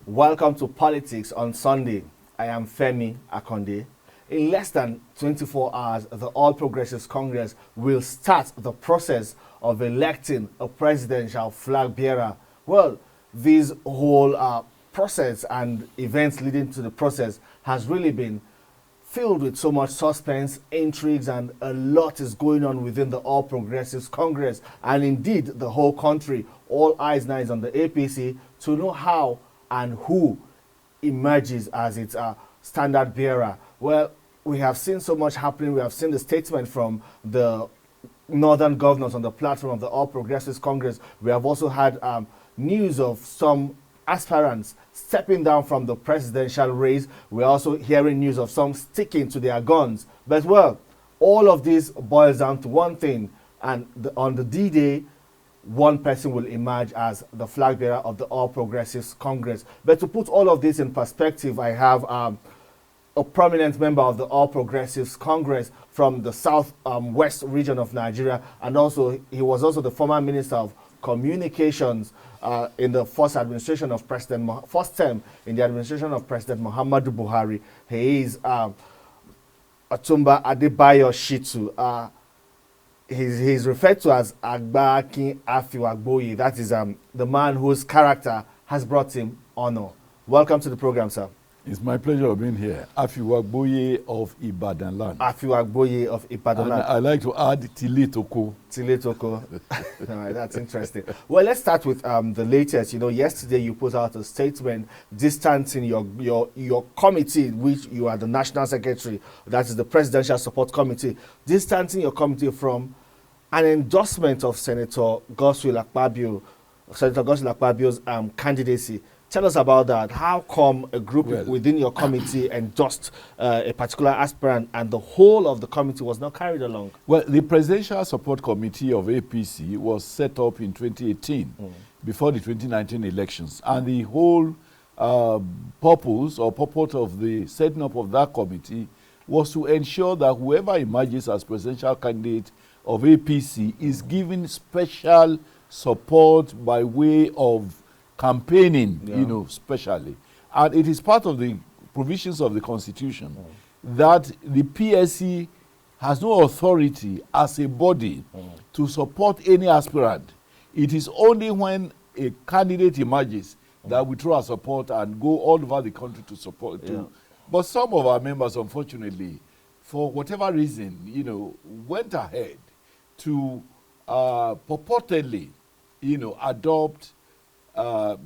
Welcome to Politics on Sunday. I am Femi Akonde. In less than 24 hours, the All Progressives Congress will start the process of electing a presidential flag bearer. Well, this whole process and events leading to the process has really been filled with so much suspense, intrigues, and a lot is going on within the All Progressives Congress and indeed the whole country. All eyes now is on the APC to know how and who emerges as its standard bearer. Well, we have seen so much happening. We have seen the statement from the northern governors on the platform of the All Progressives Congress. We have also had news of some aspirants stepping down from the presidential race. We're also hearing news of some sticking to their guns. But, well, all of this boils down to one thing. And on the D-Day, one person will emerge as the flag bearer of the All Progressives Congress. But to put all of this in perspective, I have a prominent member of the All Progressives Congress from the south west region of Nigeria, and also he was also the former Minister of Communications in the first administration of first term in the administration of President Muhammadu Buhari. He is Otumba Adebayo Shittu. He's referred to as Agbaki Afiwagboyi. That is the man whose character has brought him honor. Welcome to the program, sir. It's my pleasure of being here. Afiwagboye of Ibadan land. Afiwagboye of Ibadan land. I like to add Tiletoko. Tiletoko. All right, that's interesting. Well, let's start with the latest. You know, yesterday you put out a statement distancing your committee, which you are the national secretary. That is the Presidential Support Committee. Distancing your committee from an endorsement of Senator Godswill Akpabio's candidacy. Tell us about that. How come a group within your committee endorsed a particular aspirant and the whole of the committee was not carried along? Well, the Presidential Support Committee of APC was set up in 2018 before the 2019 elections. And the whole purpose or purport of the setting up of that committee was to ensure that whoever emerges as presidential candidate of APC is given special support by way of campaigning, especially. And it is part of the provisions of the Constitution that the PSC has no authority as a body to support any aspirant. It is only when a candidate emerges that we throw our support and go all over the country to support. But some of our members, unfortunately, for whatever reason, went ahead to purportedly, adopt an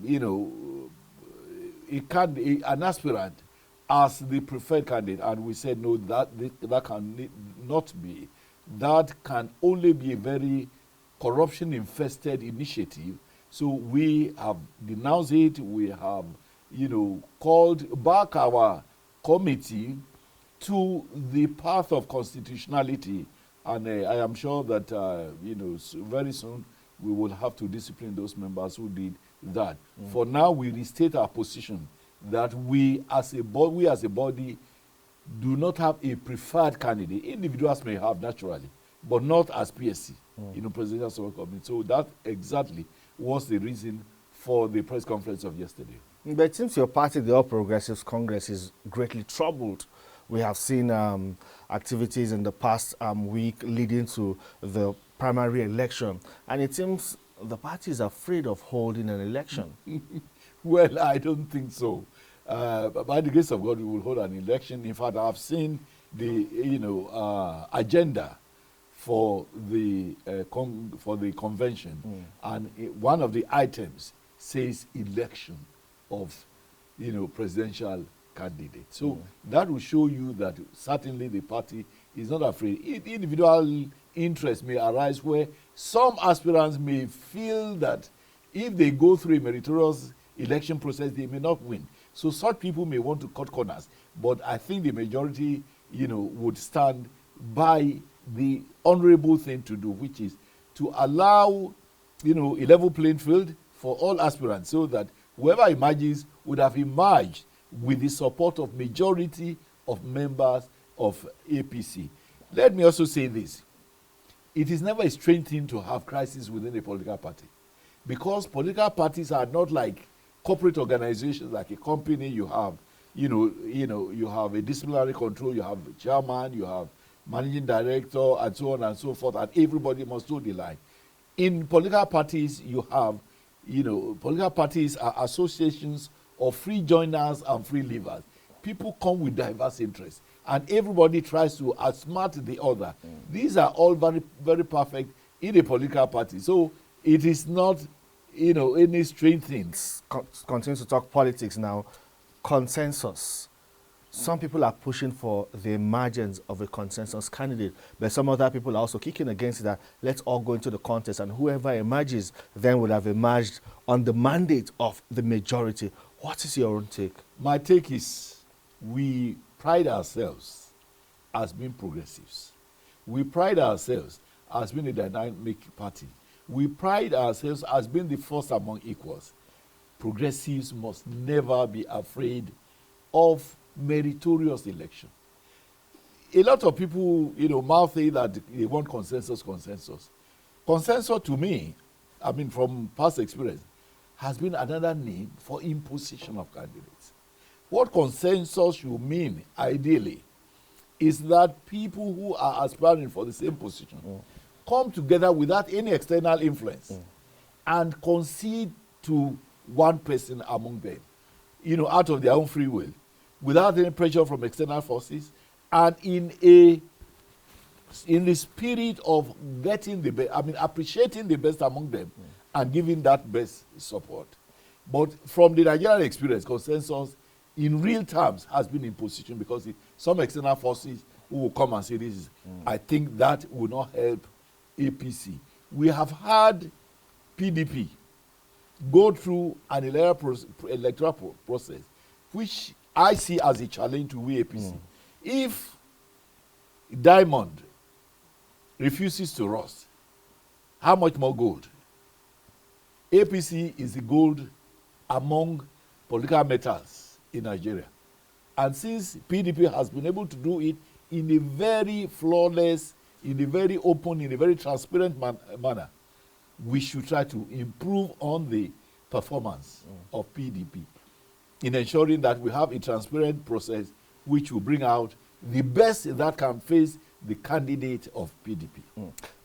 aspirant as the preferred candidate, and we said no, that can not be. That can only be a very corruption-infested initiative. So we have denounced it. We have, called back our committee to the path of constitutionality, and I am sure that very soon we will have to discipline those members who did that. For now, we restate our position that we as a body do not have a preferred candidate. Individuals may have naturally, but not as PSC, Presidential Support Committee. So that exactly was the reason for the press conference of yesterday. But it seems your party, the All Progressives Congress, is greatly troubled. We have seen activities in the past week leading to the primary election, and it seems the party is afraid of holding an election. Well, I don't think so. By the grace of God, we will hold an election. In fact, I've seen the agenda for the convention, and one of the items says election of presidential candidate. So that will show you that certainly the party is not afraid. Individual interest may arise where some aspirants may feel that if they go through a meritorious election process, they may not win. So such people may want to cut corners. But I think the majority, would stand by the honorable thing to do, which is to allow, a level playing field for all aspirants so that whoever emerges would have emerged with the support of majority of members of APC. Let me also say this. It is never a strange thing to have crisis within a political party, because political parties are not like corporate organizations like a company, you have, you have a disciplinary control, you have a chairman, you have managing director, and so on and so forth, and everybody must do the line. In political parties, you have, political parties are associations of free joiners and free leavers. People come with diverse interests, and everybody tries to outsmart the other. These are all very, very perfect in a political party. So it is not, any strange things. Continue to talk politics now. Consensus. Some people are pushing for the emergence of a consensus candidate, but some other people are also kicking against it, that let's all go into the contest, and whoever emerges then would have emerged on the mandate of the majority. What is your own take? My take is, we pride ourselves as being progressives. We pride ourselves as being a dynamic party. We pride ourselves as being the first among equals. Progressives must never be afraid of meritorious election. A lot of people, mouth say that they want consensus. Consensus to me, from past experience, has been another name for imposition of candidates. What consensus should mean, ideally, is that people who are aspiring for the same position come together without any external influence and concede to one person among them, out of their own free will, without any pressure from external forces, and in the spirit of getting the best, appreciating the best among them and giving that best support. But from the Nigerian experience, consensus in real terms has been in position, because some external forces who will come and say this is, I think that will not help APC. We have had PDP go through an electoral process, which I see as a challenge to we APC. If diamond refuses to rust, how much more gold? APC is the gold among political metals in Nigeria. And since PDP has been able to do it in a very flawless, in a very open, in a very transparent manner, we should try to improve on the performance of PDP in ensuring that we have a transparent process which will bring out the best that can face the candidate of PDP.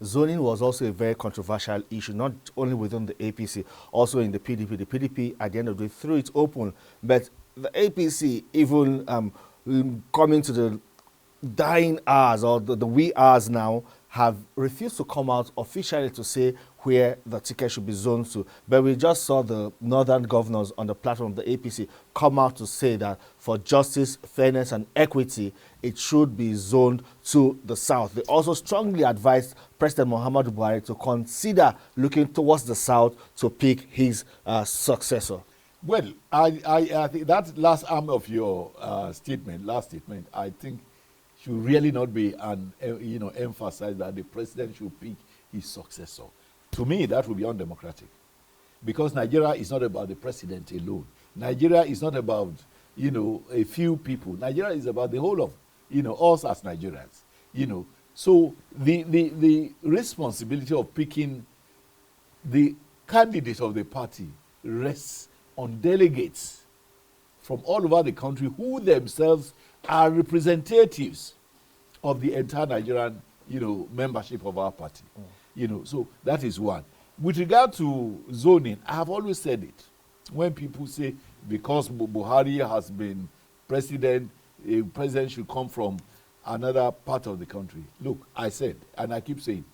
Zoning was also a very controversial issue, not only within the APC, also in the PDP. The PDP, at the end of the day, threw it open, but the APC, even coming to the dying hours, or the wee hours now, have refused to come out officially to say where the ticket should be zoned to. But we just saw the northern governors on the platform of the APC come out to say that for justice, fairness, and equity, it should be zoned to the south. They also strongly advised President Muhammadu Buhari to consider looking towards the south to pick his successor. Well, I think that last arm of your last statement, I think should really not be emphasized that the president should pick his successor. To me, that would be undemocratic, because Nigeria is not about the president alone. Nigeria is not about a few people. Nigeria is about the whole of us as Nigerians. So the responsibility of picking the candidate of the party rests on delegates from all over the country who themselves are representatives of the entire Nigerian, membership of our party. So that is one. With regard to zoning, I have always said it. When people say because Buhari has been president, a president should come from another part of the country. Look, I said, and I keep saying,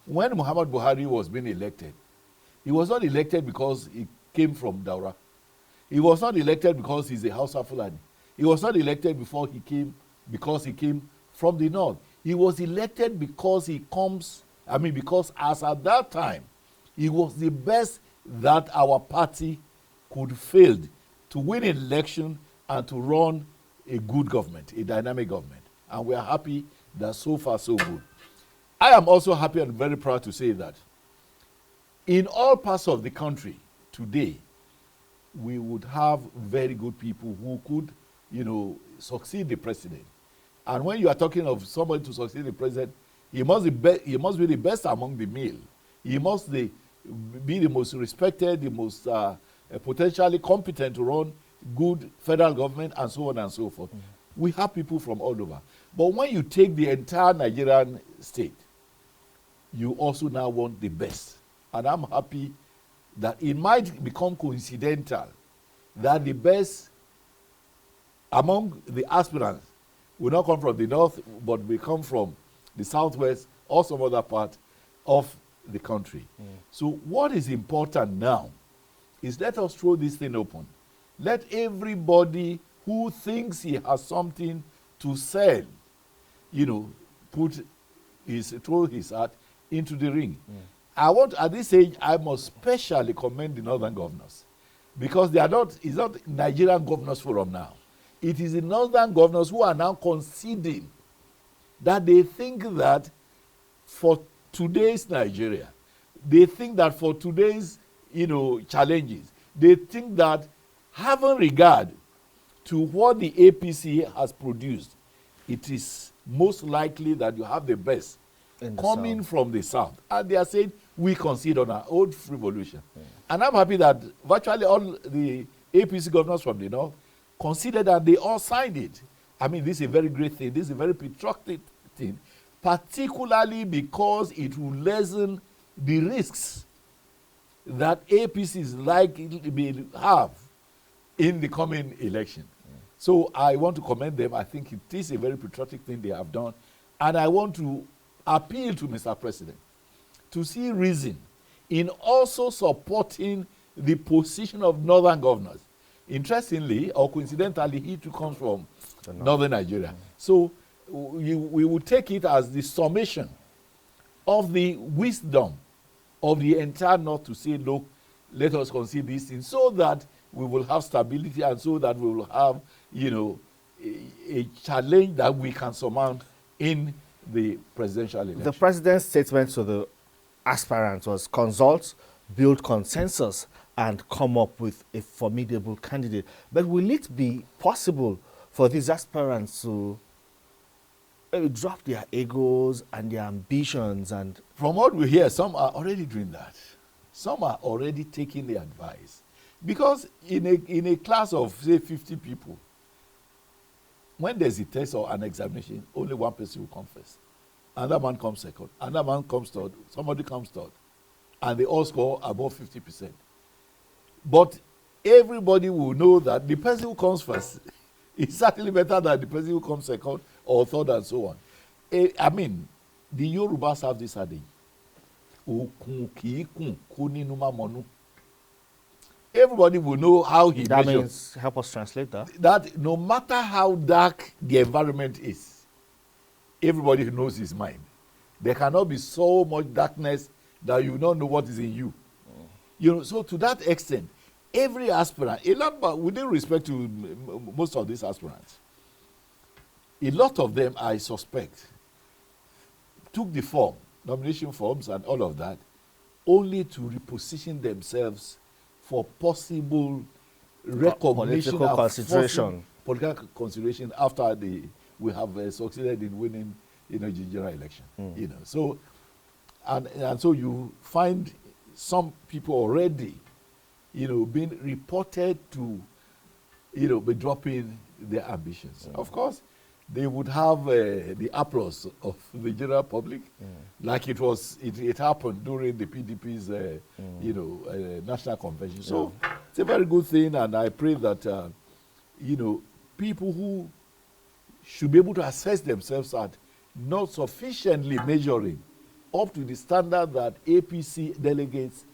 when Muhammad Buhari was being elected, he was not elected because he came from Daura. He was not elected because he's a Hausa Fulani. He was not elected because he came from the north. He was elected because because as at that time, he was the best that our party could field to win an election and to run a good government, a dynamic government. And we are happy that so far so good. I am also happy and very proud to say that in all parts of the country today, we would have very good people who could succeed the president. And when you are talking of somebody to succeed the president, he must be the best among the male. He must be the most respected, the most potentially competent to run good federal government and so on and so forth. We have people from all over. But when you take the entire Nigerian state, you also now want the best. And I'm happy that it might become coincidental that the best among the aspirants will not come from the north, but will come from the southwest or some other part of the country. So what is important now is let us throw this thing open. Let everybody who thinks he has something to sell, throw his heart into the ring. At this age, I must specially commend the northern governors, because it's not Nigerian Governors Forum now. It is the northern governors who are now conceding that they think that for today's Nigeria, they think that for today's, challenges, they think that having regard to what the APC has produced, it is most likely that you have the best coming from the south. And they are saying, we concede on our old revolution. And I'm happy that virtually all the APC governors from the north considered and they all signed it. I mean, this is a very great thing. This is a very patriotic thing, particularly because it will lessen the risks that APC is likely to have in the coming election. So I want to commend them. I think it is a very patriotic thing they have done. And I want to appeal to Mr. President to see reason in also supporting the position of northern governors. Interestingly, or coincidentally, he too comes from northern Nigeria. So we will take it as the summation of the wisdom of the entire north to say, look, let us consider these things so that we will have stability and so that we will have, a challenge that we can surmount in the presidential election. The president's statement to the aspirants was consult, build consensus, and come up with a formidable candidate. But will it be possible for these aspirants to drop their egos and their ambitions? And from what we hear, some are already doing that. Some are already taking the advice. Because in a class of, say, 50 people, when there's a test or an examination, only one person will come first. Another man comes second. Another man comes third. Somebody comes third. And they all score above 50%. But everybody will know that the person who comes first is certainly better than the person who comes second or third and so on. I mean, the Yorubas have this adage. Everybody will know how he that measures. means, help us translate that. That no matter how dark the environment is, everybody knows his mind. There cannot be so much darkness that you don't know what is in you. So to that extent, every aspirant, but with due respect to most of these aspirants, a lot of them, I suspect, took the form, nomination forms and all of that, only to reposition themselves for possible recognition political consideration. Political consideration after we have succeeded in winning, the general election. So and so you find some people already, being reported to, be dropping their ambitions. Of course, they would have the applause of the general public, like it happened during the PDP's, national convention. So it's a very good thing, and I pray that, people who should be able to assess themselves at not sufficiently measuring up to the standard that APC delegates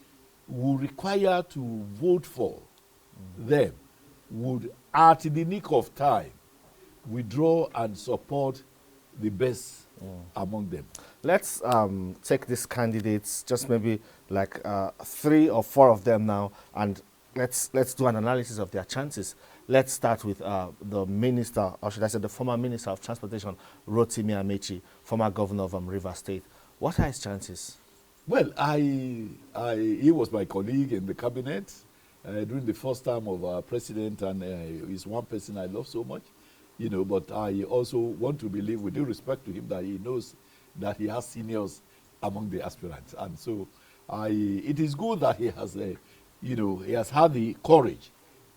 will require to vote for them, would, at the nick of time, withdraw and support the best among them. Let's take these candidates, just maybe like 3 or 4 of them now, and let's do an analysis of their chances. Let's start with the minister, or should I say the former minister of transportation, Rotimi Amechi, former governor of Rivers State. What are his chances? Well, he was my colleague in the cabinet during the first term of our president, and he's one person I love so much. But I also want to believe, with due respect to him, that he knows that he has seniors among the aspirants. And so it is good that he has he has had the courage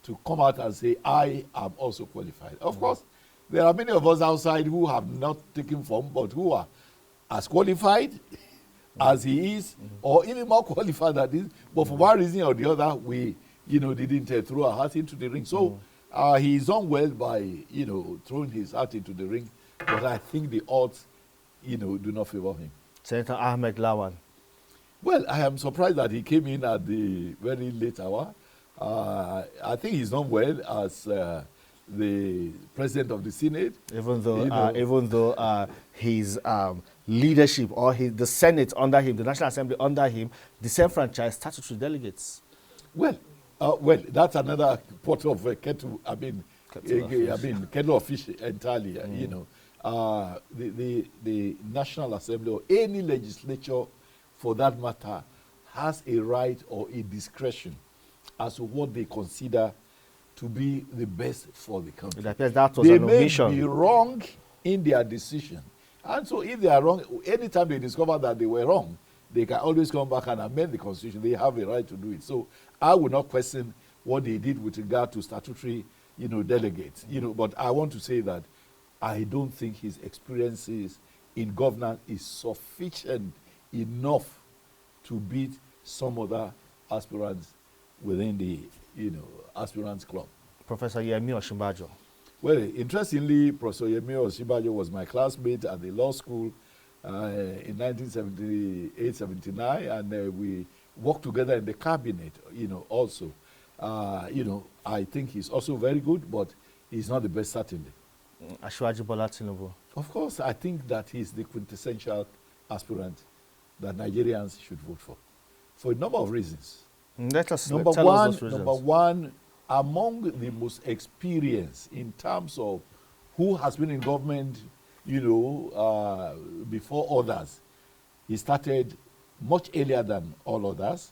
to come out and say, I am also qualified. Of course, there are many of us outside who have not taken form, but who are as qualified as he is, or even more qualified than this. But for one reason or the other, we, didn't throw our heart into the ring. So he's done well by, throwing his heart into the ring. But I think the odds, do not favor him. Senator Ahmed Lawan. Well, I am surprised that he came in at the very late hour. I think he's done well as the president of the Senate. Even though his leadership or the Senate under him, the National Assembly under him, disenfranchised statutory delegates. Well, that's another pot of kettle. Kettle of fish entirely. The National Assembly or any legislature, for that matter, has a right or a discretion as to what they consider to be the best for the country. It appears that was they an omission. may be wrong in their decision. And so if they are wrong, anytime they discover that they were wrong, they can always come back and amend the Constitution. They have a right to do it. So I will not question what they did with regard to statutory, delegates. But I want to say that I don't think his experiences in governance is sufficient enough to beat some other aspirants within the, aspirants club. Professor Yemi Osinbajo. Well, interestingly, Professor Yemi Osinbajo was my classmate at the law school in 1978-79, and we worked together in the cabinet, also. I think he's also very good, but he's not the best, certainly. Asiwaju Bola Tinubu. Of course, I think that he's the quintessential aspirant that Nigerians should vote for a number of reasons. Let us number tell one, us those reasons. Number one, among the most experienced in terms of who has been in government, before others. He started much earlier than all others.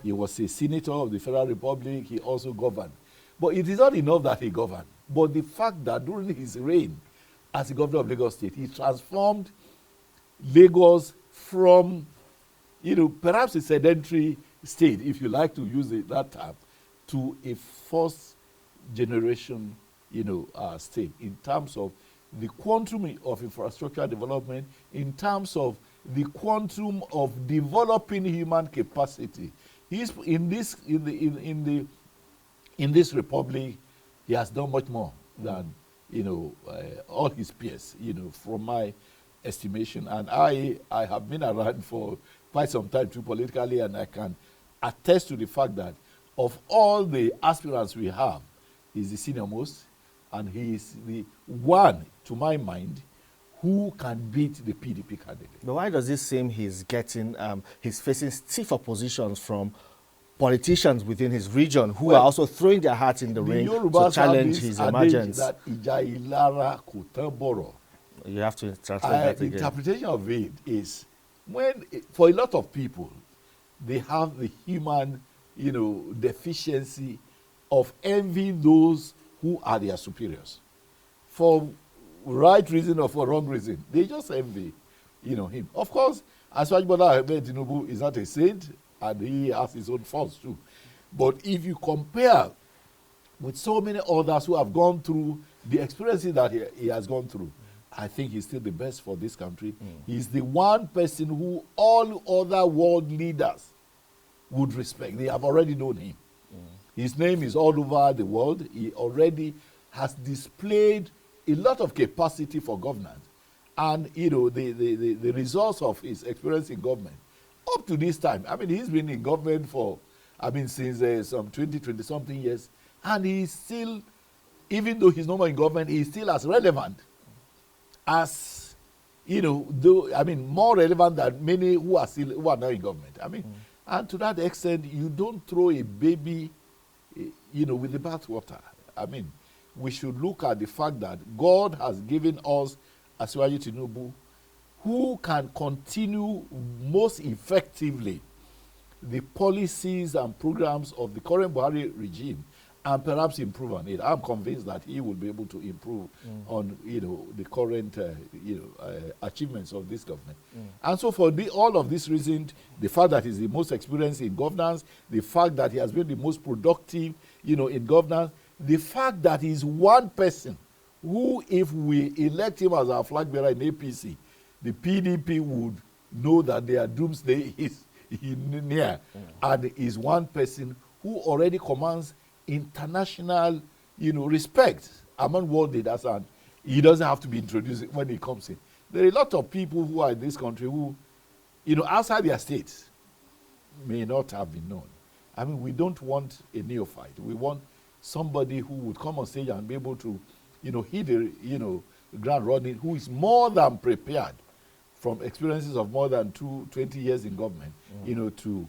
He was a senator of the Federal Republic. He also governed. But it is not enough that he governed. But the fact that during his reign as the governor of Lagos State, he transformed Lagos from, perhaps a sedentary state, if you like to use that term, to a first generation, state in terms of the quantum of infrastructure development, in terms of the quantum of developing human capacity. He's in this republic, he has done much more than all his peers, from my estimation. And I have been around for quite some time too politically, and I can attest to the fact that of all the aspirants we have, he's the senior most, and he is the one, to my mind, who can beat the PDP candidate. But why does this seem he's facing stiff oppositions from politicians within his region who are also throwing their hearts in the ring to challenge his emergence? That you have to translate that again. The interpretation of it is for a lot of people, they have the human, deficiency of envying those who are their superiors. For right reason or for wrong reason, they just envy, him. Of course, Asiwaju Bola Tinubu is not a saint, and he has his own faults too. But if you compare with so many others who have gone through the experiences that he has gone through, I think he's still the best for this country. He's the one person who all other world leaders would respect. They have already known him. His name is all over the world. He already has displayed a lot of capacity for governance. And, the results of his experience in government, up to this time, he's been in government for, since some 20-something years, and he's still, even though he's no more in government, he's still as relevant as, more relevant than many who are now in government. And to that extent, you don't throw a baby, with the bathwater. We should look at the fact that God has given us Asiwaju Tinubu, who can continue most effectively the policies and programs of the current Buhari regime and perhaps improve on it. I'm convinced that he will be able to improve on, the current, achievements of this government. And so for all of these reasons, the fact that he's the most experienced in governance, the fact that he has been the most productive, in governance, the fact that he's one person who, if we elect him as our flag bearer in APC, the PDP would know that their doomsday is near, and is one person who already commands international, respect among world leaders, and he doesn't have to be introduced when he comes in. There are a lot of people who are in this country who, outside their states, may not have been known. I mean, we don't want a neophyte. We want somebody who would come on stage and be able to, hit the, ground running, who is more than prepared from experiences of more than 20 years in government, to,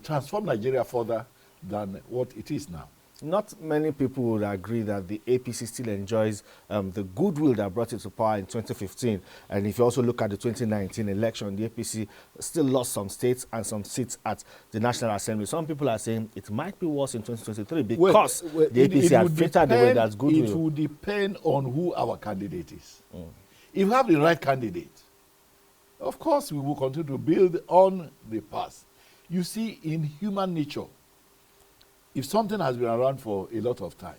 transform Nigeria further than what it is now. Not many people would agree that the APC still enjoys the goodwill that brought it to power in 2015. And if you also look at the 2019 election, the APC still lost some states and some seats at the National Assembly. Some people are saying it might be worse in 2023 because the APC had frittered away that goodwill. It will depend on who our candidate is. If we have the right candidate, of course we will continue to build on the past. You see, in human nature, if something has been around for a lot of time,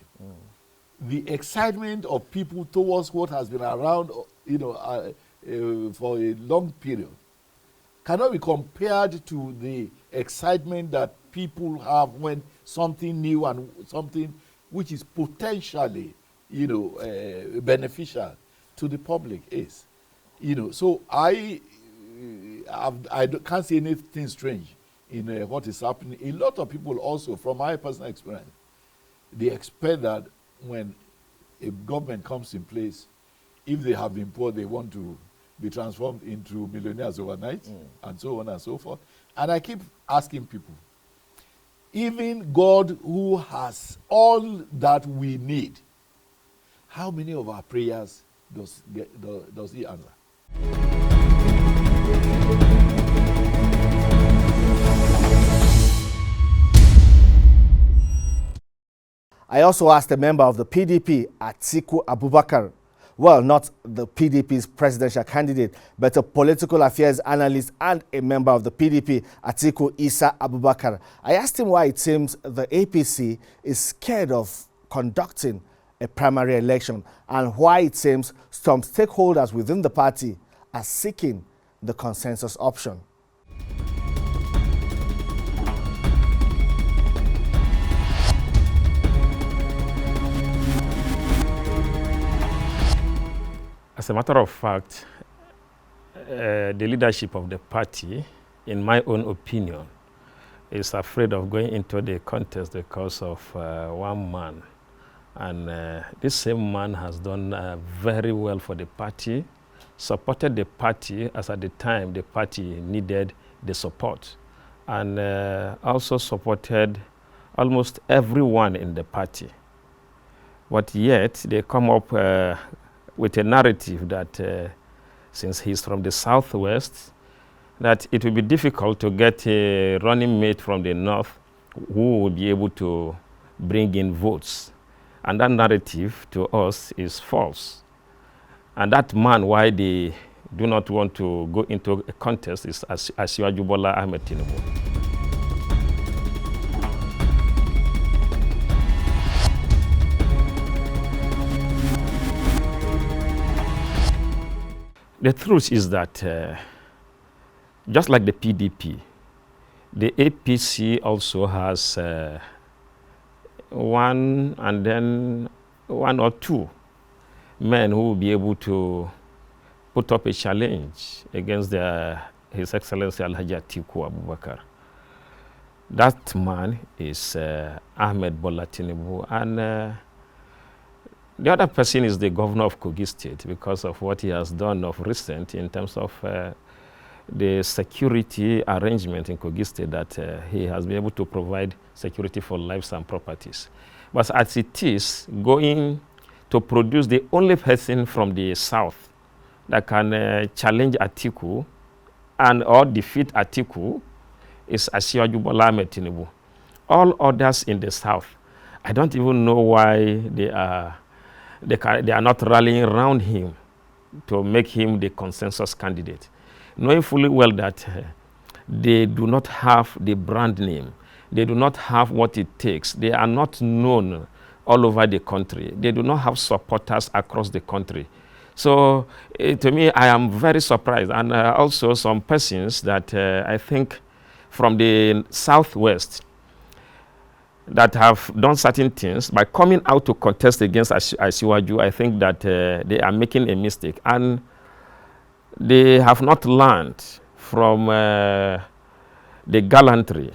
the excitement of people towards what has been around, for a long period, cannot be compared to the excitement that people have when something new and something which is potentially, beneficial to the public is. So I can't see anything strange in what is happening. A lot of people also, from my personal experience, they expect that when a government comes in place, if they have been poor, they want to be transformed into millionaires overnight, and so on and so forth. And I keep asking people, even God, who has all that we need, how many of our prayers does he answer? I also asked a member of the PDP, Atiku Abubakar, well, not the PDP's presidential candidate, but a political affairs analyst and a member of the PDP, Atiku Isa Abubakar. I asked him why it seems the APC is scared of conducting a primary election and why it seems some stakeholders within the party are seeking the consensus option. As a matter of fact, the leadership of the party, in my own opinion, is afraid of going into the contest because of one man. And this same man has done very well for the party, supported the party as at the time the party needed the support, and also supported almost everyone in the party. But yet they come up with a narrative that since he's from the southwest, that it will be difficult to get a running mate from the north who will be able to bring in votes. And that narrative to us is false. And that man, why they do not want to go into a contest, is Asiwaju Bola Ahmed Tinubu. The truth is that just like the PDP, the APC also has one or two men who will be able to put up a challenge against His Excellency Alhaji Atiku Abubakar. That man is Ahmed Bola Tinubu, and the other person is the governor of Kogi State because of what he has done of recent in terms of the security arrangement in Kogi State, that he has been able to provide security for lives and properties. But as it is, going to produce the only person from the south that can challenge Atiku and or defeat Atiku is Asiwaju Bola Ahmed Tinubu. All others in the south I don't even know why they are not rallying around him to make him the consensus candidate, knowing fully well that they do not have the brand name. They do not have what it takes. They are not known all over the country. They do not have supporters across the country. So to me, I am very surprised. And also some persons that I think from the Southwest that have done certain things by coming out to contest against Asiwaju, I think that they are making a mistake. And they have not learned from the gallantry,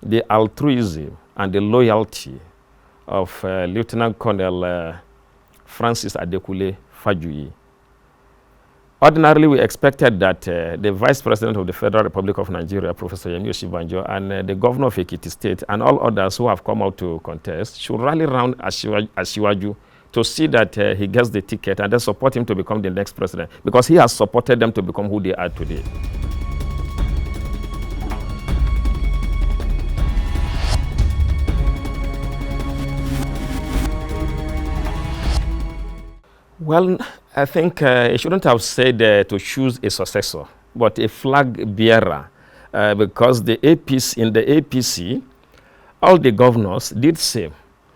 the altruism, and the loyalty of Lieutenant Colonel Francis Adekule Fajuyi. Ordinarily, we expected that the Vice President of the Federal Republic of Nigeria, Professor Yemi Osinbajo, and the Governor of Ekiti State, and all others who have come out to contest should rally around Asiwaju to see that he gets the ticket and then support him to become the next president, because he has supported them to become who they are today. Well, I think he shouldn't have said to choose a successor, but a flag bearer, because the APC, in the APC, all the governors did same.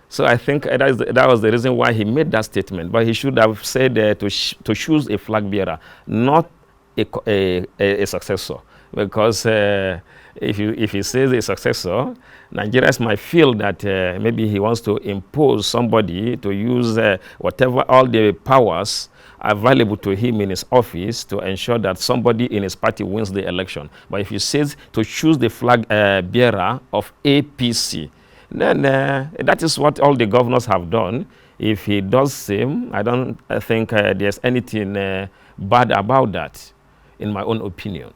So I think that was the reason why he made that statement. But he should have said to choose a flag bearer, not a successor, because if he says a successor, Nigerians might feel that maybe he wants to impose somebody to use whatever, all the powers available to him in his office to ensure that somebody in his party wins the election. But if he says to choose the flag bearer of APC, then that is what all the governors have done. If he does same, I don't think there's anything bad about that, in my own opinion.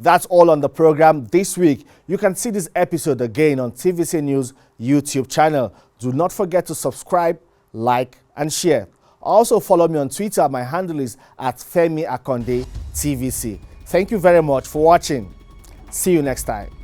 That's all on the program this week. You can see this episode again on TVC News YouTube channel. Do not forget to subscribe, like, and share. Also follow me on Twitter. My handle is @Femi Akonde TVC. Thank you very much for watching. See you next time.